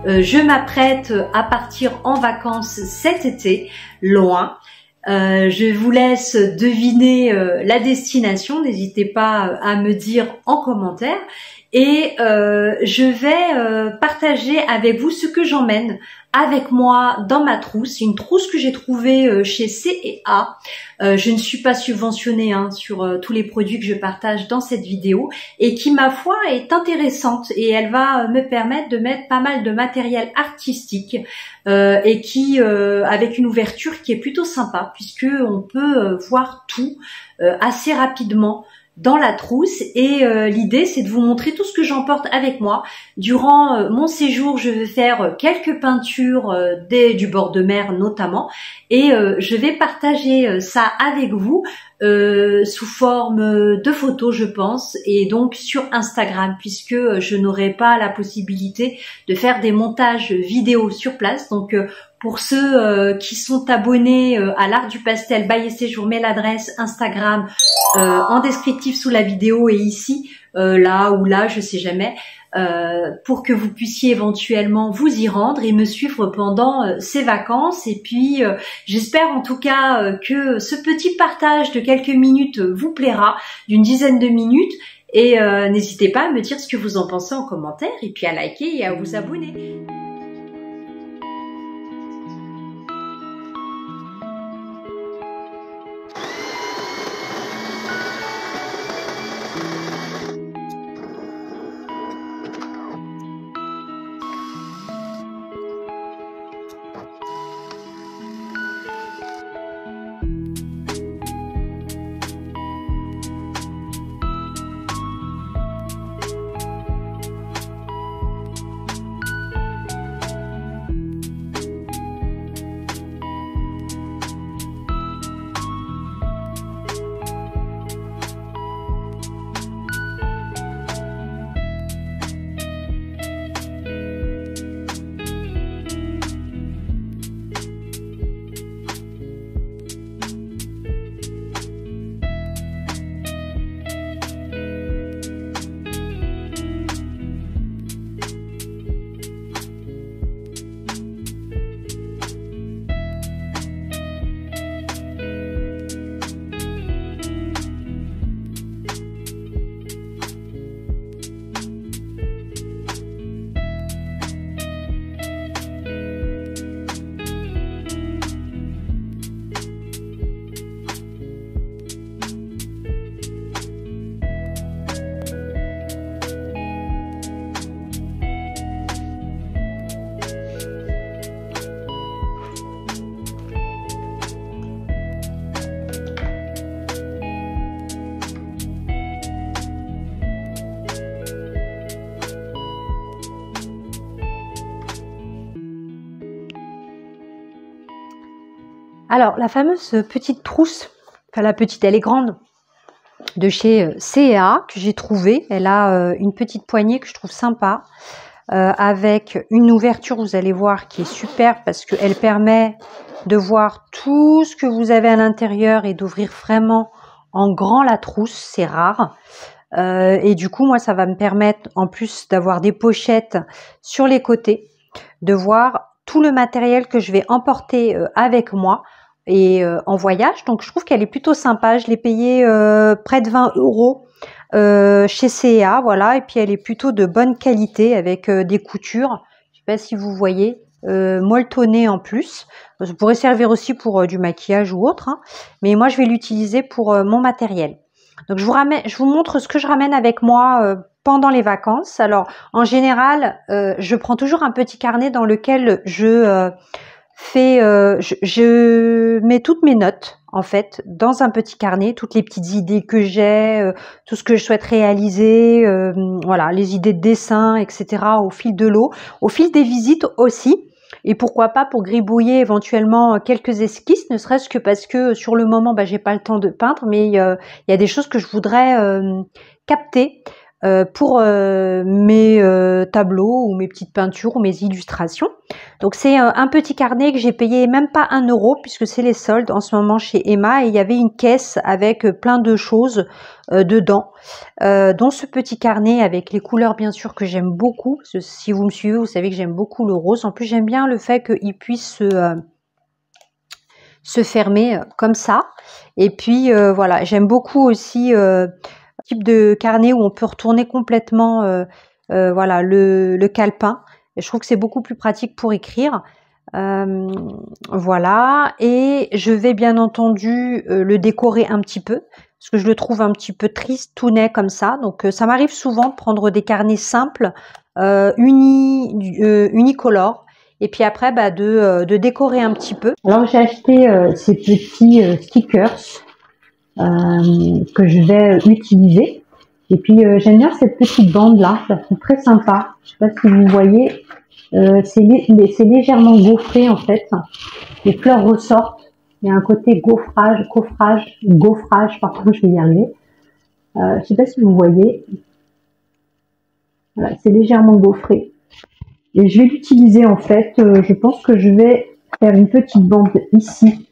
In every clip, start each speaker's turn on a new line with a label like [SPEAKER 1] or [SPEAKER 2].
[SPEAKER 1] Je m'apprête à partir en vacances cet été, loin. Je vous laisse deviner la destination, n'hésitez pas à me dire en commentaire. Et je vais partager avec vous ce que j'emmène avec moi dans ma trousse, une trousse que j'ai trouvée chez C&A. Je ne suis pas subventionnée sur tous les produits que je partage dans cette vidéo et qui, ma foi, est intéressante et elle va me permettre de mettre pas mal de matériel artistique et qui, avec une ouverture qui est plutôt sympa puisque on peut voir tout assez rapidement dans la trousse et l'idée c'est de vous montrer tout ce que j'emporte avec moi. Durant mon séjour, je vais faire quelques peintures du bord de mer notamment et je vais partager ça avec vous sous forme de photos je pense et donc sur Instagram puisque je n'aurai pas la possibilité de faire des montages vidéo sur place. Donc pour ceux qui sont abonnés à l'Art du Pastel by Estée, je vous mets l'adresse Instagram en descriptif sous la vidéo et ici, là ou là, je sais jamais, pour que vous puissiez éventuellement vous y rendre et me suivre pendant ces vacances. Et puis, j'espère en tout cas que ce petit partage de quelques minutes vous plaira, d'une dizaine de minutes. Et n'hésitez pas à me dire ce que vous en pensez en commentaire et puis à liker et à vous abonner. Alors, la fameuse petite trousse, enfin la petite, elle est grande, de chez C&A que j'ai trouvée. Elle a une petite poignée que je trouve sympa, avec une ouverture, vous allez voir, qui est super parce qu'elle permet de voir tout ce que vous avez à l'intérieur et d'ouvrir vraiment en grand la trousse, c'est rare. Et du coup, moi, ça va me permettre, en plus d'avoir des pochettes sur les côtés, de voir tout le matériel que je vais emporter avec moi et en voyage. Donc je trouve qu'elle est plutôt sympa. Je l'ai payée près de 20 € chez C&A, voilà. Et puis elle est plutôt de bonne qualité avec des coutures, je sais pas si vous voyez, molletonnées en plus. Ça pourrait servir aussi pour du maquillage ou autre, hein. Mais moi je vais l'utiliser pour mon matériel. Donc je vous montre ce que je ramène avec moi pendant les vacances. Alors en général, je prends toujours un petit carnet dans lequel je mets toutes mes notes en fait dans un petit carnet, toutes les petites idées que j'ai, tout ce que je souhaite réaliser, voilà, les idées de dessin, etc. au fil de l'eau, au fil des visites aussi. Et pourquoi pas pour gribouiller éventuellement quelques esquisses, ne serait-ce que parce que sur le moment, j'ai pas le temps de peindre, mais il y a des choses que je voudrais capter pour mes tableaux ou mes petites peintures ou mes illustrations. Donc c'est un petit carnet que j'ai payé même pas 1 euro puisque c'est les soldes en ce moment chez Emma, et il y avait une caisse avec plein de choses dedans, dont ce petit carnet avec les couleurs bien sûr que j'aime beaucoup. Parce que si vous me suivez, vous savez que j'aime beaucoup le rose. En plus j'aime bien le fait qu'il puisse se fermer comme ça. Et puis voilà, j'aime beaucoup aussi type de carnet où on peut retourner complètement voilà le calepin. Et je trouve que c'est beaucoup plus pratique pour écrire. Voilà, et je vais bien entendu le décorer un petit peu parce que je le trouve un petit peu triste, tout net comme ça. Donc ça m'arrive souvent de prendre des carnets simples, unicolores, et puis après de décorer un petit peu. Alors j'ai acheté ces petits stickers que je vais utiliser. Et puis j'aime bien cette petite bande là, je la trouve très sympa. Je sais pas si vous voyez, c'est légèrement gaufré en fait. Les fleurs ressortent. Il y a un côté gaufrage, pardon, je vais y arriver. Je sais pas si vous voyez. Voilà, c'est légèrement gaufré. Et je vais l'utiliser en fait. Je pense que je vais faire une petite bande ici.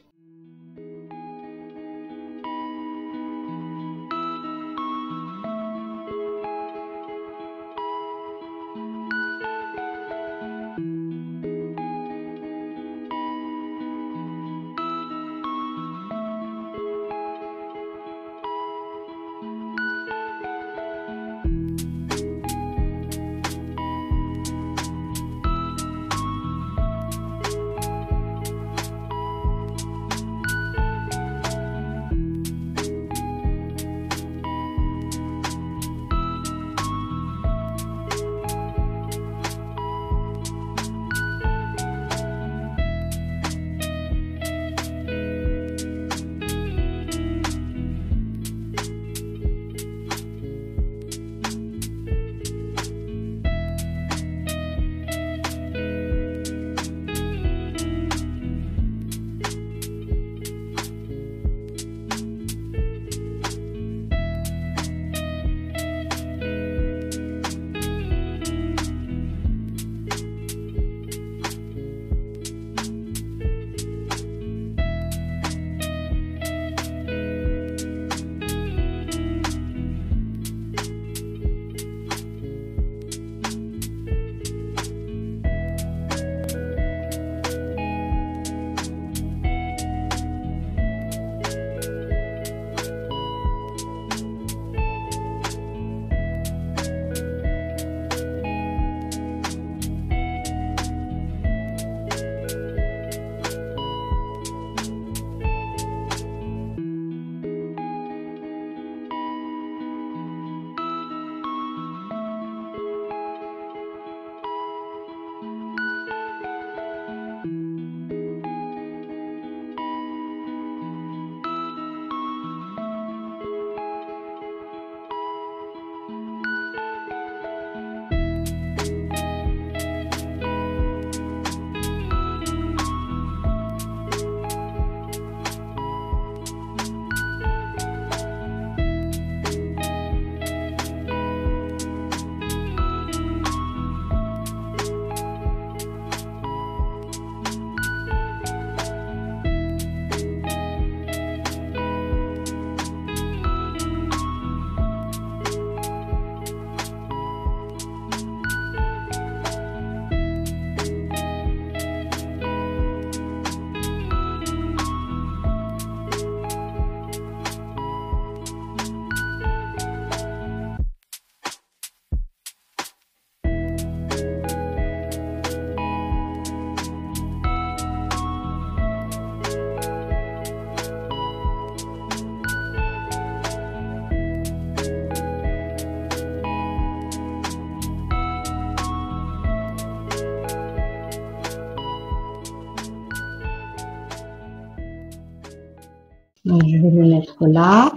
[SPEAKER 1] Donc, je vais le mettre là.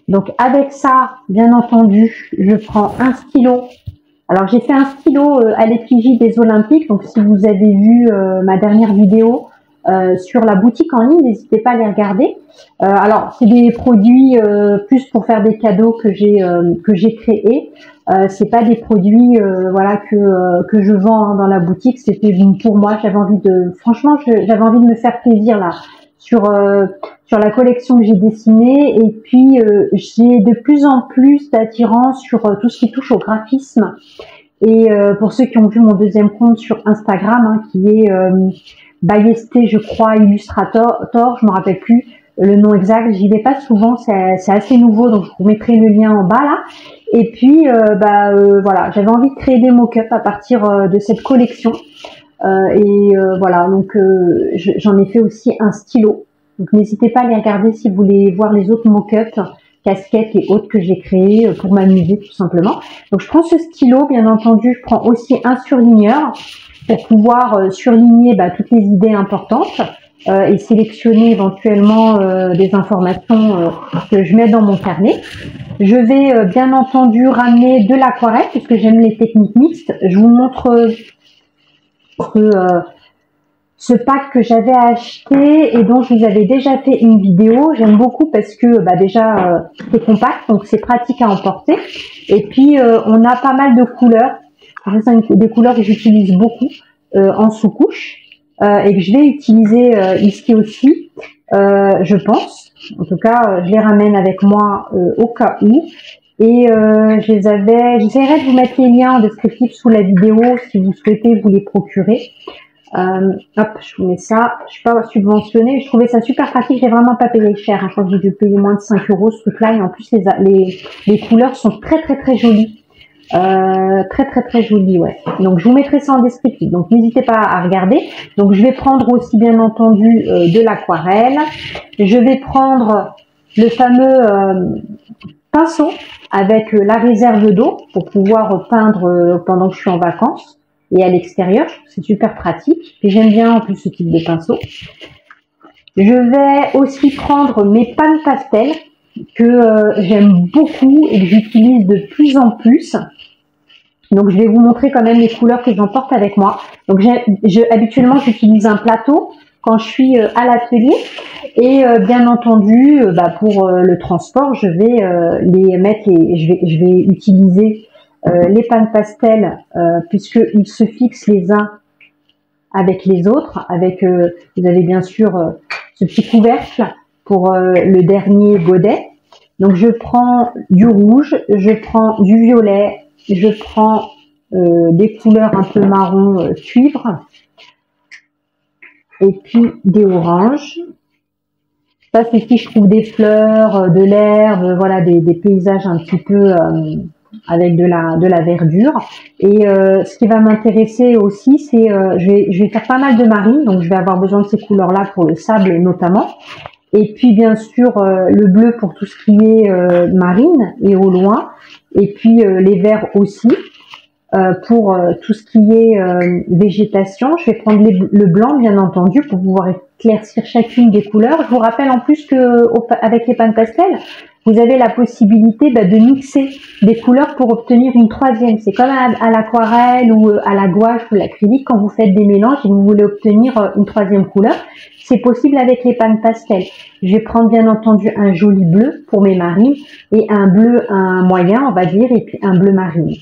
[SPEAKER 1] Donc, avec ça, bien entendu, je prends un stylo. Alors, j'ai fait un stylo à l'effigie des Olympiques. Donc, si vous avez vu ma dernière vidéo,
[SPEAKER 2] sur la boutique en ligne, n'hésitez pas à les regarder. Alors c'est des produits plus pour faire des cadeaux que j'ai créés. C'est pas des produits voilà que je vends hein, dans la boutique. C'était pour moi. Franchement, j'avais envie de me faire plaisir là sur la collection que j'ai dessinée. Et puis j'ai de plus en plus d'attirance sur tout ce qui touche au graphisme. Et pour ceux qui ont vu mon deuxième compte sur Instagram, hein, qui est Ballesté, je crois, Illustrator, je me rappelle plus le nom exact. J'y vais pas souvent, c'est assez nouveau, donc je vous mettrai le lien en bas là. Et puis voilà, j'avais envie de créer des mock-ups à partir de cette collection. Voilà, donc j'en ai fait aussi un stylo. Donc n'hésitez pas à les regarder si vous voulez voir les autres mock-ups, casquettes et autres que j'ai créés pour m'amuser tout simplement. Donc je prends ce stylo, bien entendu, je prends aussi un surligneur pour pouvoir surligner toutes les idées importantes et sélectionner éventuellement des informations que je mets dans mon carnet. Je vais bien entendu ramener de l'aquarelle puisque j'aime les techniques mixtes. Je vous montre ce pack que j'avais acheté et dont je vous avais déjà fait une vidéo. J'aime beaucoup parce que déjà c'est compact, donc c'est pratique à emporter. Et puis on a pas mal de couleurs. C'est des couleurs que j'utilise beaucoup en sous-couche et que je vais utiliser ici aussi, je pense. En tout cas, je les ramène avec moi au cas où. Et j'essaierai de vous mettre les liens en descriptif sous la vidéo si vous souhaitez vous les procurer. Hop, je vous mets ça. Je suis pas subventionnée. Je trouvais ça super pratique. J'ai vraiment pas payé cher. Je crois que j'ai dû payer moins de 5 € ce truc-là. Et en plus, les couleurs sont très très très jolies. Très très très jolies, ouais. Donc je vous mettrai ça en descriptif. Donc n'hésitez pas à regarder. Donc je vais prendre aussi bien entendu de l'aquarelle. Je vais prendre le fameux pinceau avec la réserve d'eau pour pouvoir peindre pendant que je suis en vacances. Et à l'extérieur, c'est super pratique. Et j'aime bien en plus ce type de pinceau. Je vais aussi prendre mes pannes pastel que j'aime beaucoup et que j'utilise de plus en plus. Donc je vais vous montrer quand même les couleurs que j'emporte avec moi. Donc habituellement j'utilise un plateau quand je suis à l'atelier. Et bien entendu, pour le transport, je vais les mettre je vais utiliser les pannes pastel puisqu'ils se fixent les uns avec les autres. Vous avez bien sûr ce petit couvercle pour le dernier godet. Donc je prends du rouge, je prends du violet, je prends des couleurs un peu marron cuivre et puis des oranges. Ça c'est si je trouve des fleurs, de l'herbe, voilà des paysages un petit peu avec de la verdure. Et ce qui va m'intéresser aussi, c'est je vais faire pas mal de marine, donc je vais avoir besoin de ces couleurs-là pour le sable notamment. Et puis bien sûr le bleu pour tout ce qui est marine et au loin. Et puis les verts aussi pour tout ce qui est végétation. Je vais prendre le blanc bien entendu pour pouvoir éclaircir chacune des couleurs. Je vous rappelle en plus que avec les pannes pastel, vous avez la possibilité de mixer des couleurs pour obtenir une troisième. C'est comme à l'aquarelle ou à la gouache ou l'acrylique, quand vous faites des mélanges et vous voulez obtenir une troisième couleur, c'est possible avec les pannes pastel. Je vais prendre bien entendu un joli bleu pour mes marines et un moyen, on va dire, et puis un bleu marine.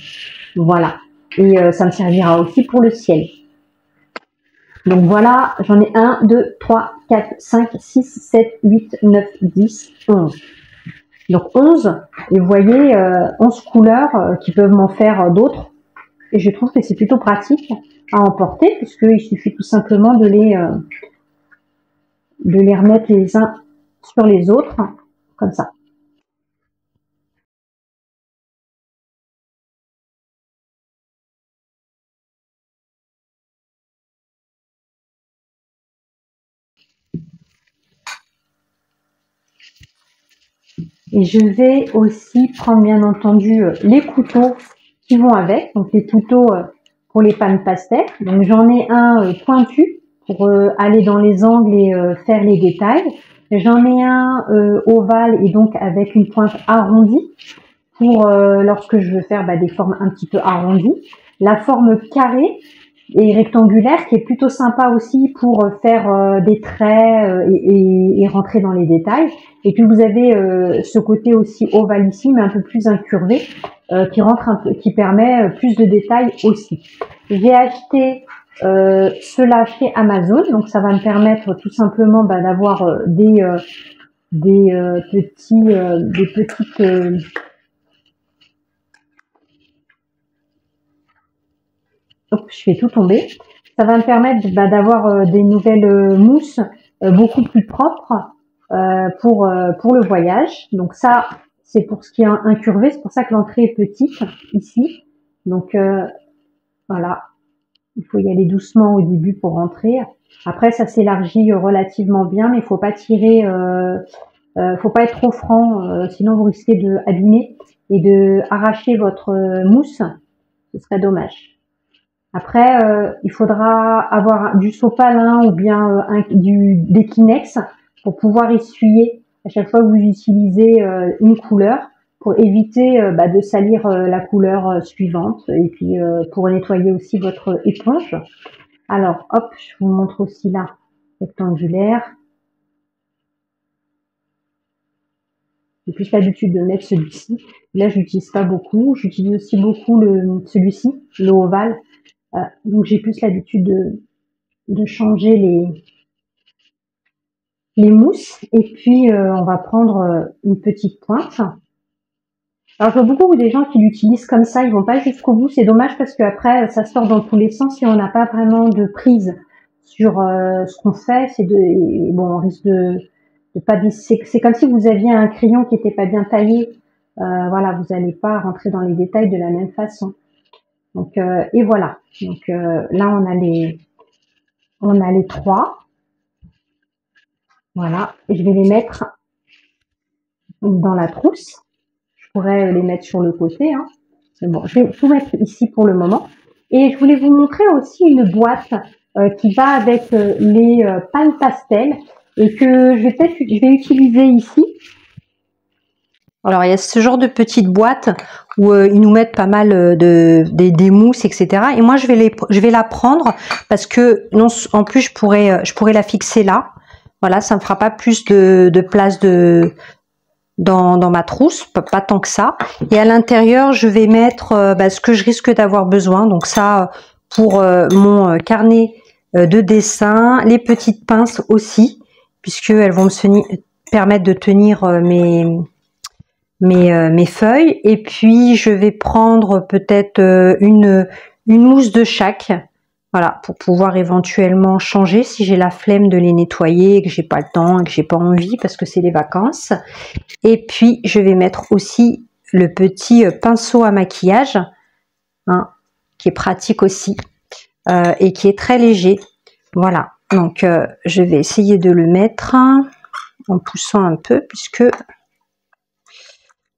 [SPEAKER 2] Voilà. Et ça me servira aussi pour le ciel. Donc voilà, j'en ai 1, 2, 3, 4, 5, 6, 7, 8, 9, 10, 11. Donc 11, et vous voyez 11 couleurs qui peuvent m'en faire d'autres. Et je trouve que c'est plutôt pratique à emporter puisqu'il suffit tout simplement de les remettre les uns sur les autres, comme ça. Et je vais aussi prendre bien entendu les couteaux qui vont avec, donc les couteaux pour les pannes pastel. Donc j'en ai un pointu pour aller dans les angles et faire les détails. J'en ai un ovale et donc avec une pointe arrondie pour lorsque je veux faire des formes un petit peu arrondies. La forme carrée et rectangulaire qui est plutôt sympa aussi pour faire des traits et rentrer dans les détails. Et puis vous avez ce côté aussi ovale ici, mais un peu plus incurvé, qui rentre un peu, qui permet plus de détails aussi. J'ai acheté cela chez Amazon, donc ça va me permettre tout simplement d'avoir des petites hop, je fais tout tomber. Ça va me permettre d'avoir des nouvelles mousses beaucoup plus propres pour le voyage. Donc ça, c'est pour ce qui est incurvé, c'est pour ça que l'entrée est petite ici. Donc voilà, il faut y aller doucement au début pour rentrer. Après, ça s'élargit relativement bien, mais il faut pas tirer, faut pas être trop franc, sinon vous risquez de abîmer et de arracher votre mousse. Ce serait dommage. Après, il faudra avoir du sopalin ou bien des Kleenex pour pouvoir essuyer à chaque fois que vous utilisez une couleur, pour éviter de salir la couleur suivante, et puis pour nettoyer aussi votre éponge. Alors, hop, je vous montre aussi là, rectangulaire. J'ai plus l'habitude de mettre celui-ci. Là, je l'utilise pas beaucoup. J'utilise aussi beaucoup celui-ci, le ovale. Donc j'ai plus l'habitude de changer les mousses. Et puis on va prendre une petite pointe. Alors je vois beaucoup des gens qui l'utilisent comme ça, ils vont pas jusqu'au bout. C'est dommage parce qu'après ça sort dans tous les sens et on n'a pas vraiment de prise sur ce qu'on fait. Bon, on risque de pas. C'est comme si vous aviez un crayon qui était pas bien taillé. Voilà, vous n'allez pas rentrer dans les détails de la même façon. Donc et voilà. Donc là on a les trois. Voilà, et je vais les mettre dans la trousse. Je pourrais les mettre sur le côté, hein. Mais bon, je vais tout mettre ici pour le moment. Et je voulais vous montrer aussi une boîte qui va avec les pannes pastel et que je vais utiliser ici. Alors il y a ce genre de petite boîte où ils nous mettent pas mal des mousses, etc. Et moi je vais la prendre parce que non, en plus je pourrais la fixer là. Voilà, ça me fera pas plus de place dans ma trousse, pas tant que ça. Et à l'intérieur je vais mettre ce que je risque d'avoir besoin. Donc ça pour mon carnet de dessin, les petites pinces aussi, puisque elles vont me permettre de tenir mes feuilles. Et puis je vais prendre peut-être une mousse de chaque, voilà, pour pouvoir éventuellement changer si j'ai la flemme de les nettoyer et que j'ai pas le temps et que j'ai pas envie parce que c'est les vacances. Et puis je vais mettre aussi le petit pinceau à maquillage, hein, qui est pratique aussi et qui est très léger. Voilà, donc je vais essayer de le mettre en poussant un peu puisque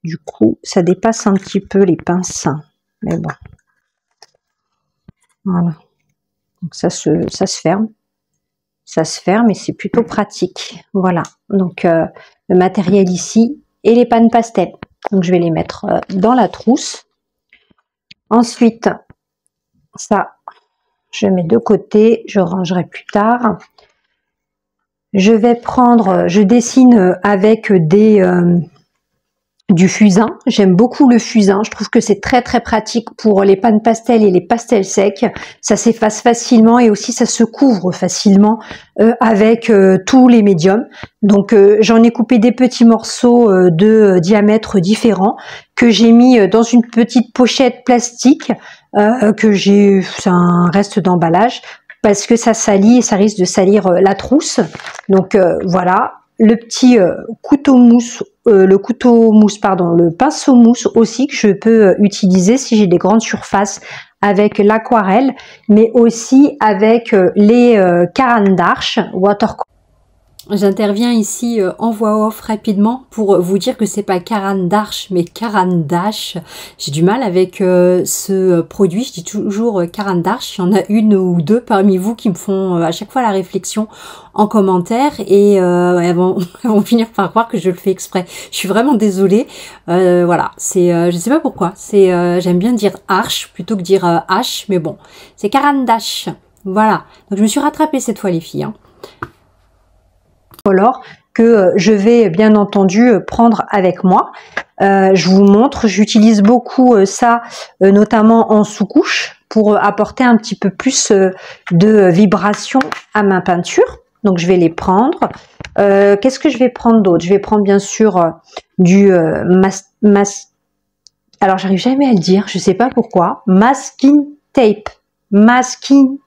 [SPEAKER 2] du coup, ça dépasse un petit peu les pinces. Mais bon. Voilà. Donc ça se ferme. Ça se ferme et c'est plutôt pratique. Voilà. Donc le matériel ici et les pannes pastel. Donc je vais les mettre dans la trousse. Ensuite, ça, je mets de côté. Je rangerai plus tard. Je vais prendre, je dessine avec du fusain. J'aime beaucoup le fusain. Je trouve que c'est très très pratique pour les pannes pastel et les pastels secs. Ça s'efface facilement et aussi ça se couvre facilement avec tous les médiums. Donc j'en ai coupé des petits morceaux de diamètre différents que j'ai mis dans une petite pochette plastique c'est un reste d'emballage parce que ça salit et ça risque de salir la trousse. Donc voilà. Le petit le pinceau mousse aussi que je peux utiliser si j'ai des grandes surfaces avec l'aquarelle, mais aussi avec les Caran d'Arche watercolor.
[SPEAKER 1] J'interviens ici en voix off rapidement pour vous dire que c'est pas Caran d'Arche mais Caran d'Ache. J'ai du mal avec ce produit, je dis toujours Caran d'Arche. Il y en a une ou deux parmi vous qui me font à chaque fois la réflexion en commentaire et elles vont finir par croire que je le fais exprès. Je suis vraiment désolée. Voilà, c'est je sais pas pourquoi. J'aime bien dire Arche plutôt que dire H, mais bon, c'est Caran d'Ache. Voilà. Donc je me suis rattrapée cette fois les filles.
[SPEAKER 2] Alors que je vais bien entendu prendre avec moi. Je vous montre, j'utilise beaucoup ça notamment en sous-couche pour apporter un petit peu plus de vibration à ma peinture. Donc je vais les prendre. Qu'est-ce que je vais prendre d'autre? Je vais prendre bien sûr du alors j'arrive jamais à le dire, je sais pas pourquoi. Masking tape. Masking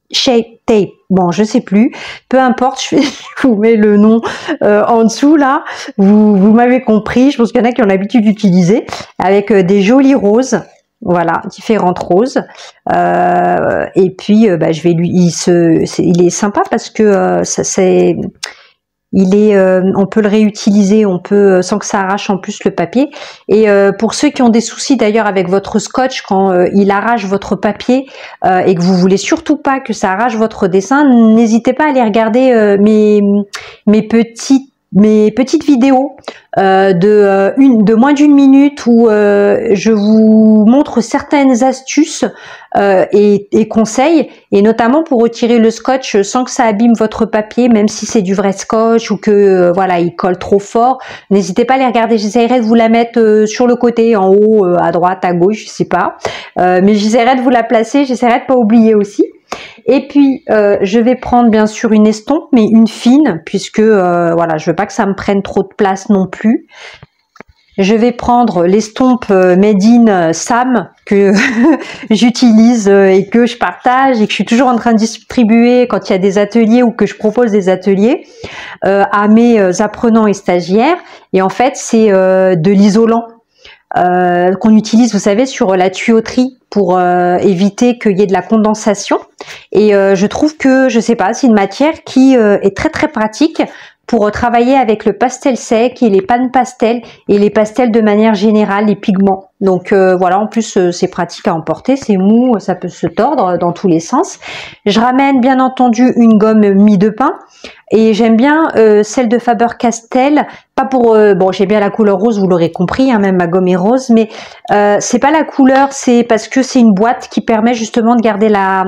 [SPEAKER 2] shape tape, bon je sais plus, peu importe, je vous mets le nom en dessous là, vous m'avez compris, je pense qu'il y en a qui ont l'habitude d'utiliser, avec des jolis roses, voilà, différentes roses, et puis je vais lui, il est sympa parce que on peut le réutiliser, on peut sans que ça arrache en plus le papier. Et pour ceux qui ont des soucis d'ailleurs avec votre scotch quand il arrache votre papier et que vous voulez surtout pas que ça arrache votre dessin, n'hésitez pas à aller regarder mes petites vidéos de moins d'une minute où je vous montre certaines astuces et conseils, et notamment pour retirer le scotch sans que ça abîme votre papier, même si c'est du vrai scotch ou que voilà il colle trop fort. N'hésitez pas à les regarder, j'essaierai de vous la mettre sur le côté, en haut, à droite, à gauche, je sais pas, mais j'essaierai de vous la placer, j'essaierai de pas oublier aussi. Et puis je vais prendre bien sûr une estompe, mais une fine, puisque voilà, je veux pas que ça me prenne trop de place non plus. Je vais prendre l'estompe Made in Sam que j'utilise et que je partage et que je suis toujours en train de distribuer quand il y a des ateliers ou que je propose des ateliers à mes apprenants et stagiaires. Et en fait, c'est de l'isolant qu'on utilise, vous savez, sur la tuyauterie pour éviter qu'il y ait de la condensation. Et je trouve que, je sais pas, c'est une matière qui est très très pratique pour travailler avec le pastel sec et les pannes pastel et les pastels de manière générale, les pigments. Donc voilà, en plus c'est pratique à emporter, c'est mou, ça peut se tordre dans tous les sens. Je ramène bien entendu une gomme mie de pain et j'aime bien celle de Faber-Castell, pas pour bon, j'ai bien la couleur rose, vous l'aurez compris, hein, même ma gomme est rose, mais c'est pas la couleur, c'est parce que c'est une boîte qui permet justement de garder la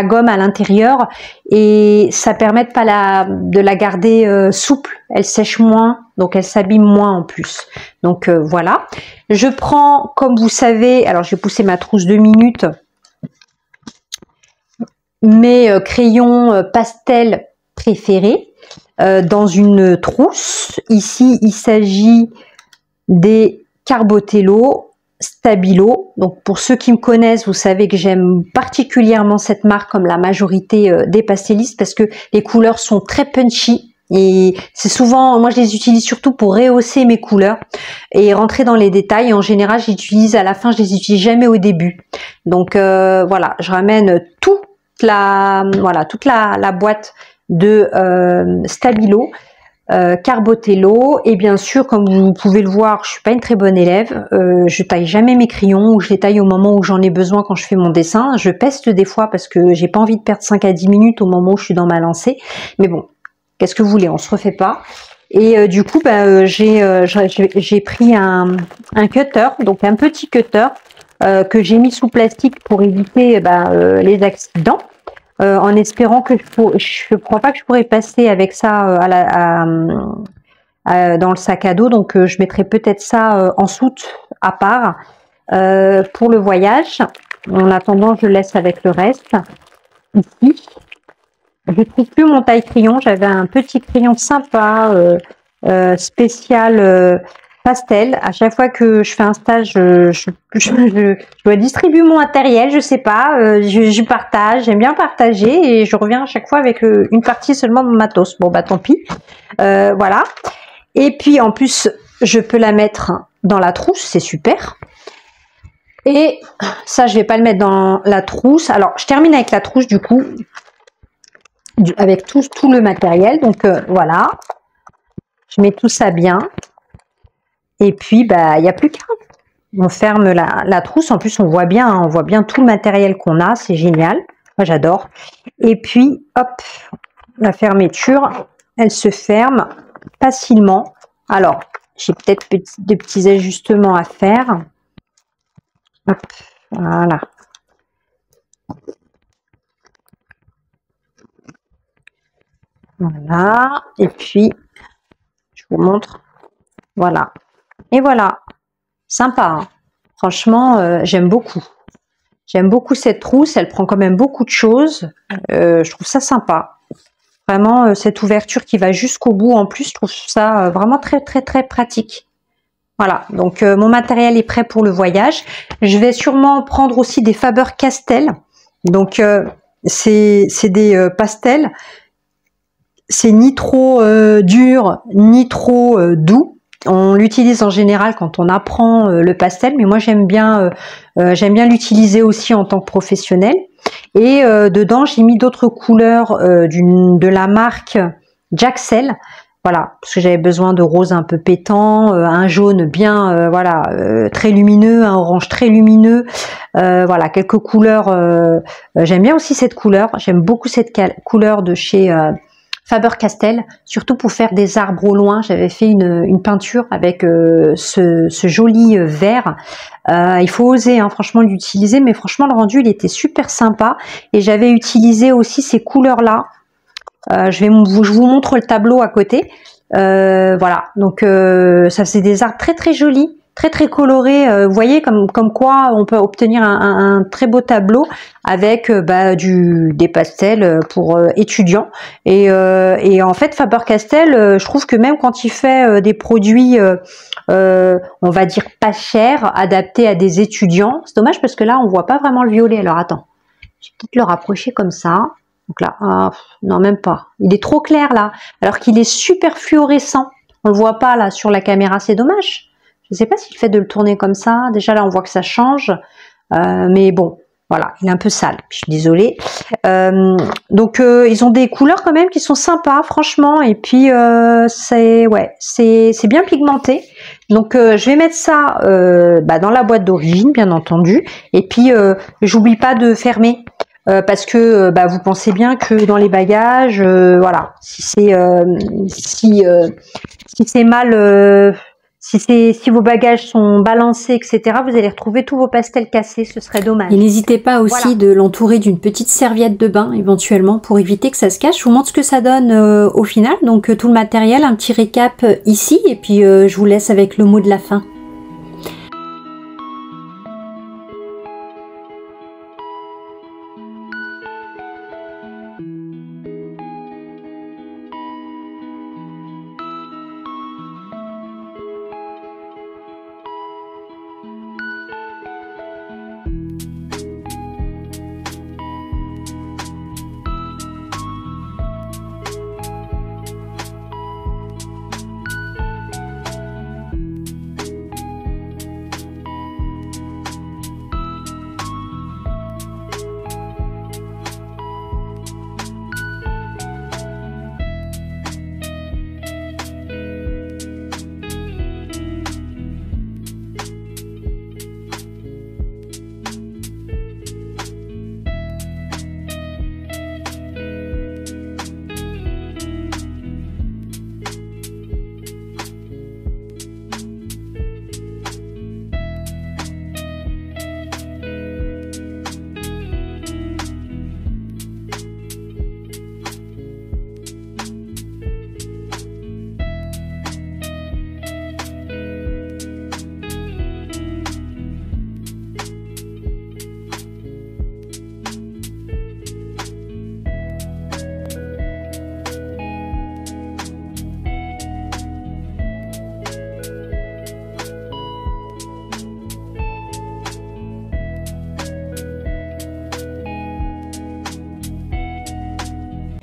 [SPEAKER 2] gomme à l'intérieur et ça permet de la garder souple, elle sèche moins, donc elle s'abîme moins en plus. Donc voilà, je prends, comme vous savez, alors je vais pousser ma trousse 2 minutes, mes crayons pastel préférés dans une trousse. Ici il s'agit des Carbotello Stabilo. Donc pour ceux qui me connaissent, vous savez que j'aime particulièrement cette marque comme la majorité des pastellistes parce que les couleurs sont très punchy. Et c'est souvent, moi je les utilise surtout pour rehausser mes couleurs et rentrer dans les détails. Et en général, j'utilise à la fin, je les utilise jamais au début. Donc voilà, je ramène toute la boîte de Stabilo, Carbotello, et bien sûr, comme vous pouvez le voir, je suis pas une très bonne élève. Je taille jamais mes crayons ou je les taille au moment où j'en ai besoin quand je fais mon dessin. Je peste des fois parce que j'ai pas envie de perdre 5 à 10 minutes au moment où je suis dans ma lancée. Mais bon. Qu'est-ce que vous voulez, on se refait pas. Et du coup, j'ai pris un cutter, donc un petit cutter que j'ai mis sous plastique pour éviter les accidents, en espérant que je crois pas que je pourrais passer avec ça dans le sac à dos. Donc je mettrai peut-être ça en soute à part pour le voyage. En attendant, je laisse avec le reste ici. Je trouve plus mon taille crayon. J'avais un petit crayon sympa, spécial pastel. À chaque fois que je fais un stage, je dois distribuer mon matériel. Je sais pas, je partage. J'aime bien partager et je reviens à chaque fois avec une partie seulement de mon matos. Bon bah tant pis. Voilà. Et puis en plus, je peux la mettre dans la trousse. C'est super. Et ça, je vais pas le mettre dans la trousse. Alors, je termine avec la trousse du coup. avec tout le matériel. Donc voilà, je mets tout ça bien. Et puis bah il n'y a plus qu'à. On ferme la trousse. En plus on voit bien, hein, on voit bien tout le matériel qu'on a. C'est génial. Moi j'adore. Et puis hop, la fermeture, elle se ferme facilement. Alors j'ai peut-être des petits ajustements à faire. Hop, voilà. Voilà. Et puis je vous montre. Voilà. Et voilà. Sympa. Hein. Franchement, j'aime beaucoup. J'aime beaucoup cette trousse. Elle prend quand même beaucoup de choses. Je trouve ça sympa. Vraiment, cette ouverture qui va jusqu'au bout. En plus, je trouve ça vraiment très, très, très pratique. Voilà. Donc, mon matériel est prêt pour le voyage. Je vais sûrement prendre aussi des Faber-Castell. Donc, c'est des pastels. C'est ni trop dur, ni trop doux. On l'utilise en général quand on apprend le pastel, mais moi j'aime bien l'utiliser aussi en tant que professionnel. Et dedans j'ai mis d'autres couleurs de la marque Jaxel, voilà, parce que j'avais besoin de rose un peu pétant, un jaune bien très lumineux, un orange très lumineux, voilà, quelques couleurs. J'aime bien aussi cette couleur, j'aime beaucoup cette couleur de chez Faber-Castell, surtout pour faire des arbres au loin. J'avais fait une peinture avec ce joli vert. Il faut oser, hein, franchement, l'utiliser, mais franchement, le rendu, il était super sympa. Et j'avais utilisé aussi ces couleurs-là. Je vous montre le tableau à côté. Voilà, donc ça c'est des arbres très très jolis, très très colorés. Vous voyez comme quoi on peut obtenir un très beau tableau avec des pastels pour étudiants. Et en fait Faber-Castell, je trouve que même quand il fait des produits, on va dire pas chers, adaptés à des étudiants, c'est dommage parce que là on voit pas vraiment le violet. Alors attends, je vais peut-être le rapprocher comme ça. Donc là, non même pas. Il est trop clair là, alors qu'il est super fluorescent. On le voit pas là sur la caméra, c'est dommage. Je ne sais pas si le fait de le tourner comme ça, déjà là on voit que ça change. Mais bon, voilà, il est un peu sale, je suis désolée. Donc ils ont des couleurs quand même qui sont sympas, franchement. Et puis c'est bien pigmenté. Donc je vais mettre ça dans la boîte d'origine, bien entendu. Et puis j'oublie pas de fermer. Parce que vous pensez bien que dans les bagages, voilà, si c'est mal, si vos bagages sont balancés, etc., vous allez retrouver tous vos pastels cassés, ce serait dommage.
[SPEAKER 1] Et n'hésitez pas aussi de l'entourer d'une petite serviette de bain, éventuellement, pour éviter que ça se cache. Je vous montre ce que ça donne au final. Donc tout le matériel, un petit récap ici, et puis je vous laisse avec le mot de la fin.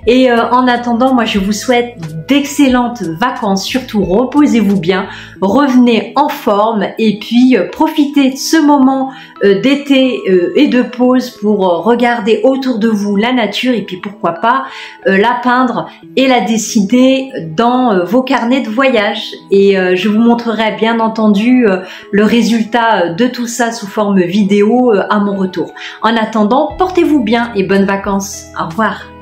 [SPEAKER 1] Et en attendant, moi je vous souhaite d'excellentes vacances, surtout reposez-vous bien, revenez en forme et puis profitez de ce moment d'été et de pause pour regarder autour de vous la nature et puis pourquoi pas la peindre et la dessiner dans vos carnets de voyage. Et je vous montrerai bien entendu le résultat de tout ça sous forme vidéo à mon retour. En attendant, portez-vous bien et bonnes vacances. Au revoir.